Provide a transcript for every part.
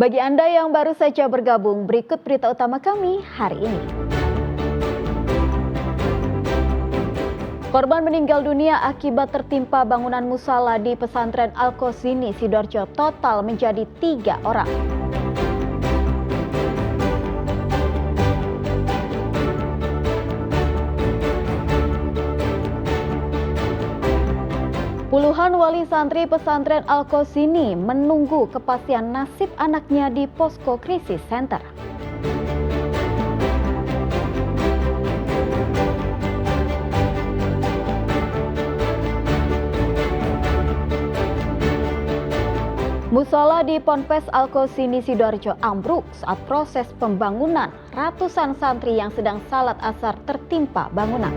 Bagi Anda yang baru saja bergabung, berikut berita utama kami hari ini. Korban meninggal dunia akibat tertimpa bangunan musala di pesantren Al-Qazini, Sidoarjo total menjadi 3 orang. Puluhan wali santri pesantren Al-Qazini menunggu kepastian nasib anaknya di Posko Krisis Center. Musala di Ponpes Al-Qazini Sidoarjo ambruk saat proses pembangunan. Ratusan santri yang sedang salat asar tertimpa bangunan.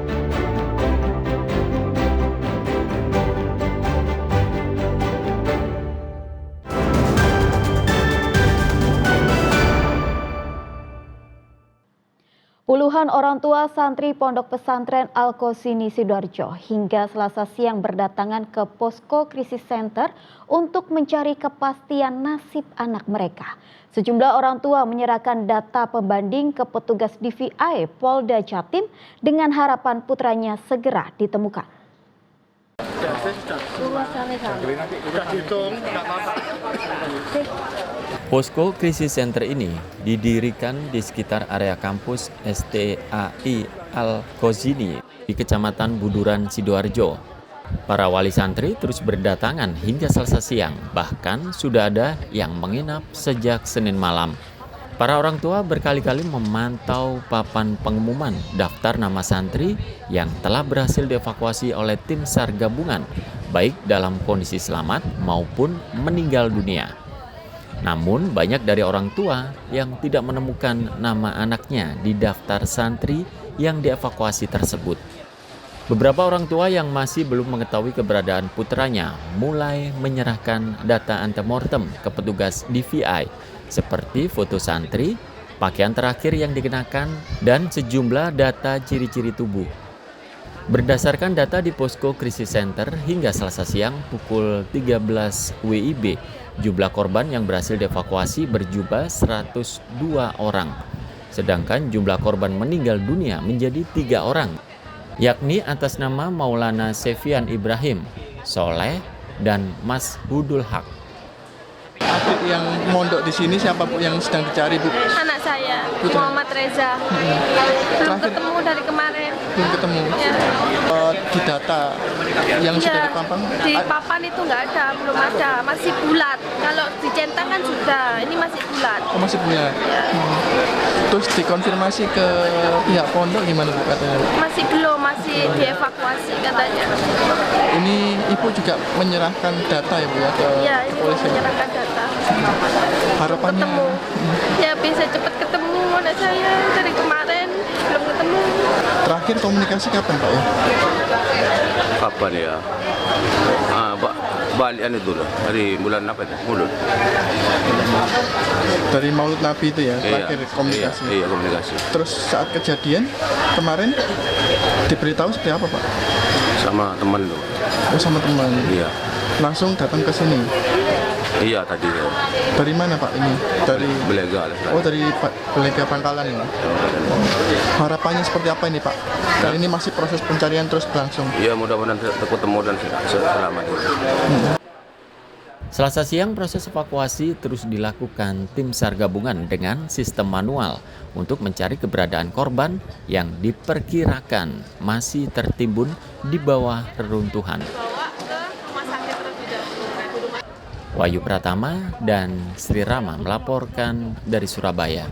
Puluhan orang tua santri Pondok Pesantren Al-Qazini Sidoarjo hingga Selasa siang berdatangan ke Posko Krisis Center untuk mencari kepastian nasib anak mereka. Sejumlah orang tua menyerahkan data pembanding ke petugas DVI Polda Jatim dengan harapan putranya segera ditemukan. Posko Krisis Center ini didirikan di sekitar area kampus STAI Al-Qazini di Kecamatan Buduran, Sidoarjo. Para wali santri terus berdatangan hingga Selasa siang, bahkan sudah ada yang menginap sejak Senin malam. Para orang tua berkali-kali memantau papan pengumuman daftar nama santri yang telah berhasil dievakuasi oleh tim SAR gabungan, baik dalam kondisi selamat maupun meninggal dunia. Namun banyak dari orang tua yang tidak menemukan nama anaknya di daftar santri yang dievakuasi tersebut. Beberapa orang tua yang masih belum mengetahui keberadaan putranya mulai menyerahkan data antemortem ke petugas DVI seperti foto santri, pakaian terakhir yang dikenakan, dan sejumlah data ciri-ciri tubuh. Berdasarkan data di Posko Krisis Center hingga Selasa siang pukul 13 WIB, jumlah korban yang berhasil dievakuasi berjumlah 102 orang. Sedangkan jumlah korban meninggal dunia menjadi 3 orang, yakni atas nama Maulana Sefian Ibrahim, Soleh, dan Mas Hudul Haq. Adik yang mondok di sini siapa Bu yang sedang dicari Bu? Anak saya, Putra. Muhammad Reza. Belum ketemu dari kemarin. Belum ketemu. Ya. Di data yang sudah dipampang? Di papan itu nggak ada, belum ada, masih bulat. Kalau dicentang kan sudah, ini masih bulat. Oh, masih punya. Ya. Terus dikonfirmasi ke pihak pondok gimana Bu katanya? Masih belum, masih dievakuasi katanya. Ini Ibu juga menyerahkan data ya Bu ya ke Ya, ini mau kepolisian? menyerahkan data. Harapannya? Ketemu. Ya bisa cepat ketemu anak saya dari kemarin belum ketemu. Terakhir komunikasi kapan Pak ya? Kapan ya? Balian itu loh, dari bulan apa itu? Mulut. Dari Maulid Nabi itu ya, Iya, terakhir komunikasi. Iya, komunikasi. Terus saat kejadian kemarin diberitahu seperti apa Pak? Sama teman tuh. Oh sama teman. Iya. Langsung datang ke sini. Iya tadi ya. Dari mana Pak ini? Dari Belega lah. Oh dari Belega Pangkalan ini. Harapannya seperti apa ini Pak? Dan ini masih proses pencarian terus berlangsung. Iya, mudah-mudahan ketemu dan selamat. Selasa siang proses evakuasi terus dilakukan tim SAR gabungan dengan sistem manual untuk mencari keberadaan korban yang diperkirakan masih tertimbun di bawah reruntuhan. Wahyu Pratama dan Sri Rama melaporkan dari Surabaya.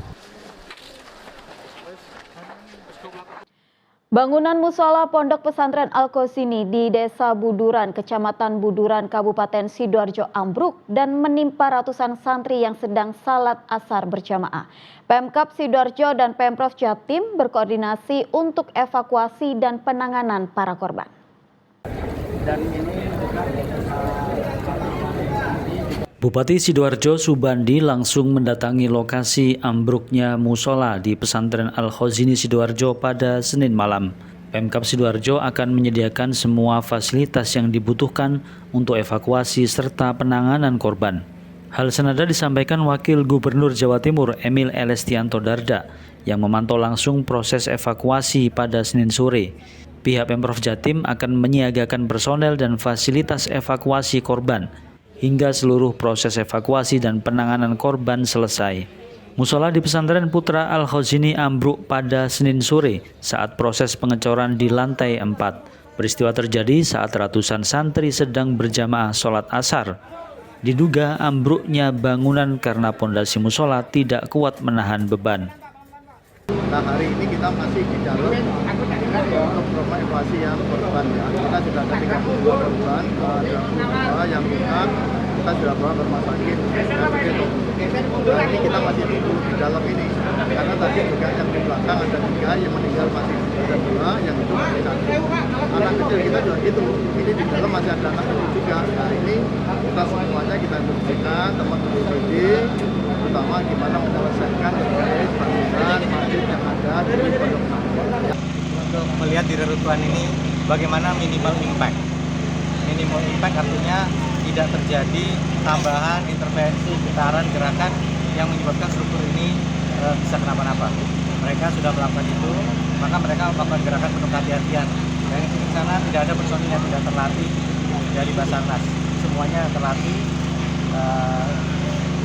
Bangunan musala Pondok Pesantren Al-Qazini di Desa Buduran, Kecamatan Buduran, Kabupaten Sidoarjo ambruk dan menimpa ratusan santri yang sedang salat asar berjamaah. Pemkab Sidoarjo dan Pemprov Jatim berkoordinasi untuk evakuasi dan penanganan para korban. Bupati Sidoarjo Subandi langsung mendatangi lokasi ambruknya musola di pesantren Al-Qazini Sidoarjo pada Senin malam. Pemkab Sidoarjo akan menyediakan semua fasilitas yang dibutuhkan untuk evakuasi serta penanganan korban. Hal senada disampaikan Wakil Gubernur Jawa Timur Emil Elestianto Dardak yang memantau langsung proses evakuasi pada Senin sore. Pihak Pemprov Jatim akan menyiagakan personel dan fasilitas evakuasi korban hingga seluruh proses evakuasi dan penanganan korban selesai. Musola di pesantren Putra Al-Khozini ambruk pada Senin sore saat proses pengecoran di lantai 4. Peristiwa terjadi saat ratusan santri sedang berjamaah sholat asar. Diduga ambruknya bangunan karena pondasi musola tidak kuat menahan beban. Nah, hari ini kita masih di dalam untuk evakuasi yang korban ya. Kita sudah ada 32 korban, 22 yang luka, kita sudah bawa ke rumah sakit. Nah, ini kita masih tunggu di dalam ini, karena tadi juga yang di belakang ada 3 yang meninggal, masih ada 2 yang itu masih 1. Anak kecil kita juga gitu, ini di dalam masih ada anak kecil juga. Nah, ini kita semuanya kita bersihkan, teman-teman didik, terutama gimana menyelesaikan berbagai bangunan masjid yang ada di Pondok Pesantren. Untuk melihat di reruntuhan ini bagaimana minimal impact. Minimal impact artinya tidak terjadi tambahan intervensi, getaran, gerakan yang menyebabkan struktur ini bisa kenapa-napa. Mereka sudah melakukan itu, maka mereka melakukan gerakan penuh kehati-hatian. Dari sini ke sana tidak ada personil yang tidak terlatih dari Basarnas. Semuanya terlatih.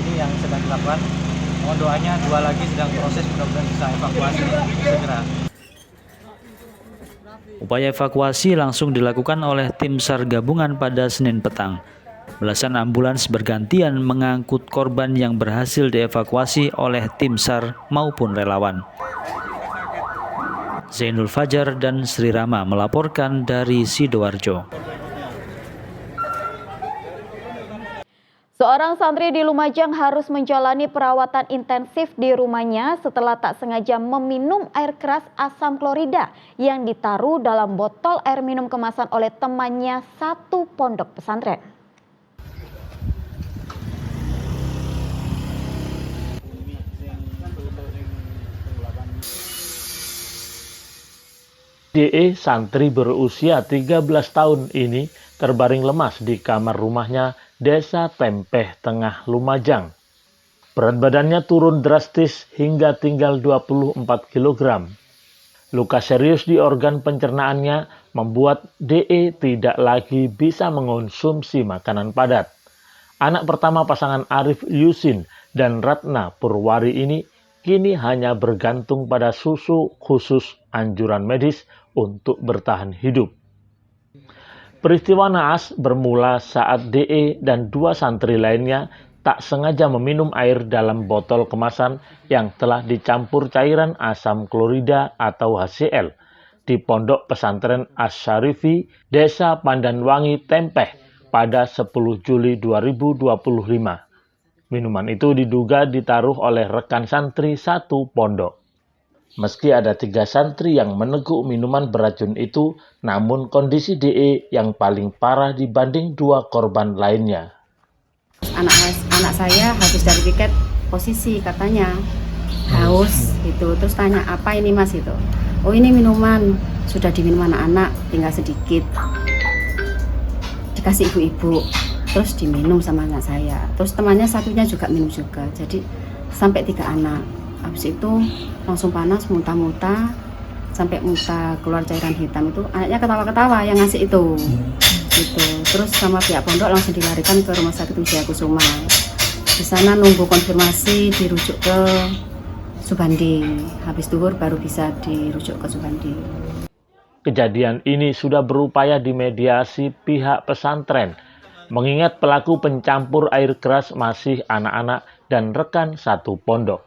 Ini yang sedang dilakukan. Mohon doanya, 2 lagi sedang proses, mudah-mudahan bisa evakuasi segera. Upaya evakuasi langsung dilakukan oleh tim SAR gabungan pada Senin petang. Belasan ambulans bergantian mengangkut korban yang berhasil dievakuasi oleh tim SAR maupun relawan. Zainul Fajar dan Sri Rama melaporkan dari Sidoarjo. Seorang santri di Lumajang harus menjalani perawatan intensif di rumahnya setelah tak sengaja meminum air keras asam klorida yang ditaruh dalam botol air minum kemasan oleh temannya satu pondok pesantren. DE, santri berusia 13 tahun ini terbaring lemas di kamar rumahnya Desa Tempeh Tengah, Lumajang. Berat badannya turun drastis hingga tinggal 24 kg. Luka serius di organ pencernaannya membuat DE tidak lagi bisa mengonsumsi makanan padat. Anak pertama pasangan Arif Yusin dan Ratna Purwari ini kini hanya bergantung pada susu khusus anjuran medis untuk bertahan hidup. Peristiwa naas bermula saat DE dan 2 santri lainnya tak sengaja meminum air dalam botol kemasan yang telah dicampur cairan asam klorida atau HCl di Pondok Pesantren Asy-Syarifi, Desa Pandanwangi, Tempeh pada 10 Juli 2025. Minuman itu diduga ditaruh oleh rekan santri satu pondok. Meski ada 3 santri yang meneguk minuman beracun itu, namun kondisi DE yang paling parah dibanding 2 korban lainnya. Anak saya habis dari piket posisi katanya haus gitu, terus tanya apa ini mas itu, oh ini minuman sudah diminum anak-anak tinggal sedikit, dikasih ibu-ibu, terus diminum sama anak saya, terus temannya satunya juga minum juga, jadi sampai 3 anak. Habis itu langsung panas, muntah-muntah, sampai muntah keluar cairan hitam itu. Anaknya ketawa-ketawa yang ngasih itu. Gitu. Terus sama pihak pondok langsung dilarikan ke Rumah Sakit Wijaya Kusuma. Di sana nunggu konfirmasi dirujuk ke Subandi. Habis zuhur baru bisa dirujuk ke Subandi. Kejadian ini sudah berupaya dimediasi pihak pesantren, mengingat pelaku pencampur air keras masih anak-anak dan rekan satu pondok.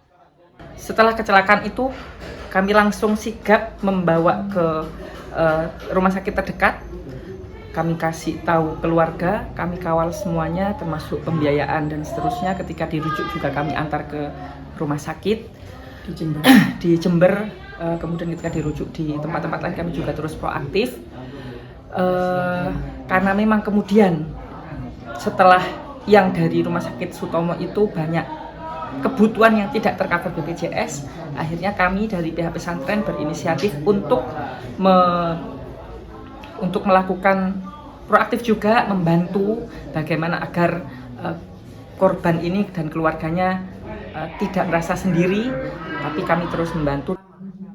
Setelah kecelakaan itu, kami langsung sigap membawa ke rumah sakit terdekat. Kami kasih tahu keluarga, kami kawal semuanya, termasuk pembiayaan dan seterusnya. Ketika dirujuk juga kami antar ke rumah sakit di Jember. Kemudian ketika dirujuk di tempat-tempat lain, kami juga terus proaktif. Karena memang kemudian setelah yang dari rumah sakit Sutomo itu banyak kebutuhan yang tidak tercover BPJS, akhirnya kami dari pihak pesantren berinisiatif untuk melakukan proaktif juga, membantu bagaimana agar korban ini dan keluarganya tidak merasa sendiri, tapi kami terus membantu.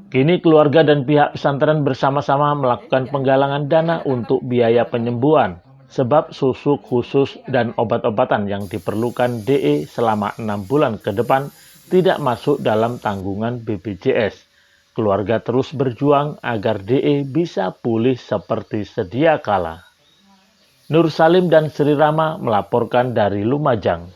Kini keluarga dan pihak pesantren bersama-sama melakukan penggalangan dana untuk biaya penyembuhan, sebab susuk khusus dan obat-obatan yang diperlukan DE selama 6 bulan ke depan tidak masuk dalam tanggungan BPJS. Keluarga terus berjuang agar DE bisa pulih seperti sedia kala. Nur Salim dan Sri Rama melaporkan dari Lumajang.